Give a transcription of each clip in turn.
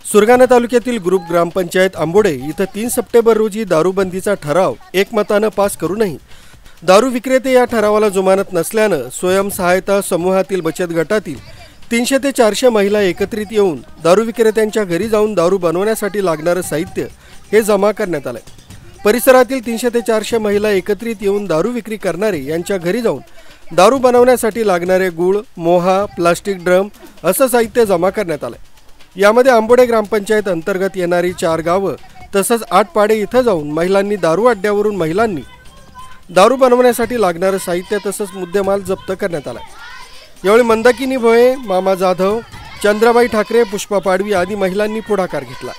सुरगाणा तालुक्यातील ग्रुप ग्रामपंचायत आंबोडे इथं 3 सप्टेंबर रोजी दारूबंदीचा ठराव एकमतानं पास करूनही दारू विक्रेते या ठरावाला जुमानत नसल्यानं स्वयंसहायता समूहातील बचत गटातील 300 ते 400 महिला एकत्रित येऊन दारू विक्रेत्यांच्या घरी जाऊन दारू बनवण्यासाठी लागणारं साहित्य हे जमा करण्यात आलं। परिसरातील 300 ते 400 महिला एकत्रित येऊन दारू विक्री करणारे यांच्या घरी जाऊन दारू बनवण्यासाठी लागणारे गूळ, मोहा, प्लास्टिक ड्रम असं साहित्य जमा करण्यात आलं। यामध्ये आंबोडे ग्रामपंचायत अंतर्गत येणारी 4 गावं तसंच 8 पाडे इथं जाऊन महिलांनी दारू अड्ड्यावरून महिलांनी दारू बनवण्यासाठी लागणारं साहित्य तसंच मुद्देमाल जप्त करण्यात आला। यावेळी मंदाकिनी भोये, मामा जाधव, चंद्राबाई ठाकरे, पुष्पा पाडवी आदी महिलांनी पुढाकार घेतला।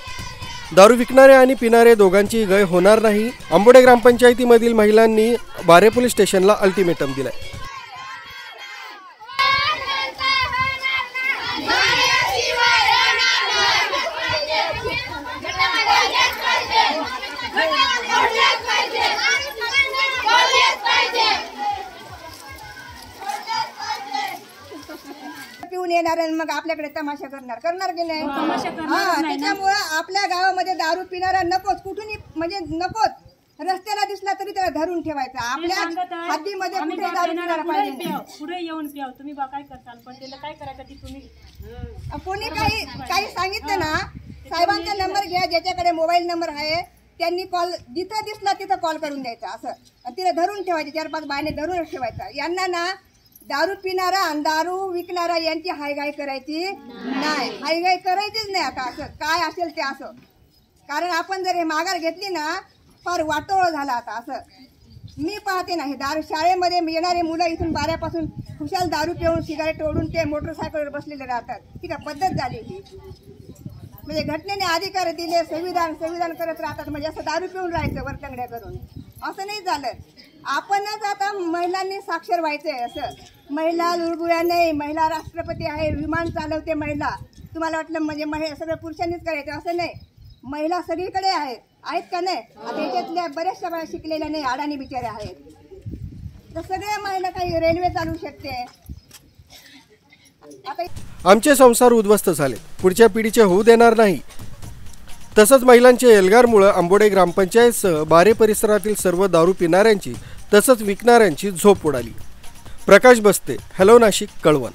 दारू विकणारे आणि पिणारे दोघांची गय होणार नाही, आंबोडे ग्रामपंचायतीमधील महिलांनी बारे पोलीस स्टेशनला अल्टिमेटम दिलाय। पिऊन येणार आणि मग आपल्याकडे तमाशा करणार की नाही? त्याच्यामुळे आपल्या गावामध्ये दारू पिणारा नकोच, कुठूनही म्हणजे नकोच, रस्त्याला दिसला तरी त्याला धरून ठेवायचा। आपल्या हद्दीमध्ये कुठे दारू पिणारा पाहिजे, पुढे येऊन प्याव। तुम्ही काय करताल पण त्याला काय करायचं ती तुम्ही कोणी काही सांगितलं ना, साहेबांचा नंबर घ्या, ज्याच्याकडे मोबाईल नंबर आहे त्यांनी कॉल, जिथं दिसला तिथं कॉल करून द्यायचा, असं तिला धरून ठेवायचे, 4-5 बायने धरून ठेवायचा। यांना ना दारू पिणारा आणि दारू विकणारा यांची हायगाय करायची नाही, हायगाय करायचीच नाही। आता असं काय असेल ते असं, कारण आपण जर हे माघार घेतली ना फार वाटोळ झाला आता असं मी पाहते ना। हे दारू शाळेमध्ये येणारे मुलं इथून बाऱ्यापासून खुशाल दारू पिऊन सिगारेट ओढून ते मोटरसायकलवर बसलेले राहतात। ही का पद्धत झाली ही? म्हणजे घटनेने अधिकार दिले, संविधान करत राहतात, म्हणजे असं दारू पिऊन राहायचं वरतंगड्या करून, असं नाही झालं। आपणच आता महिलांनी साक्षर व्हायचंय। असं महिला लुळबुळ्या नाही, महिला राष्ट्रपती आहे, विमान चालवते महिला, तुम्हाला वाटलं म्हणजे सगळं पुरुषांनीच करायचं, असं नाही। महिला सगळीकडे आहेत का नाही? आता याच्यातल्या बऱ्याचशा बाया शिकलेल्या नाही, अडाणी बिचाऱ्या आहेत, तर सगळ्या महिला काही रेल्वे चालवू शकते। आमचे संसार उद्ध्वस्त झाले, पुढच्या पिढीचे होऊ देणार नाही। तसंच महिलांच्या एल्गारमुळे आंबोडे ग्रामपंचायतसह बारे परिसरातील सर्व दारू पिणाऱ्यांची तसंच विकणाऱ्यांची झोप उडाली। प्रकाश बस्ते, हॅलो नाशिक, कळवण।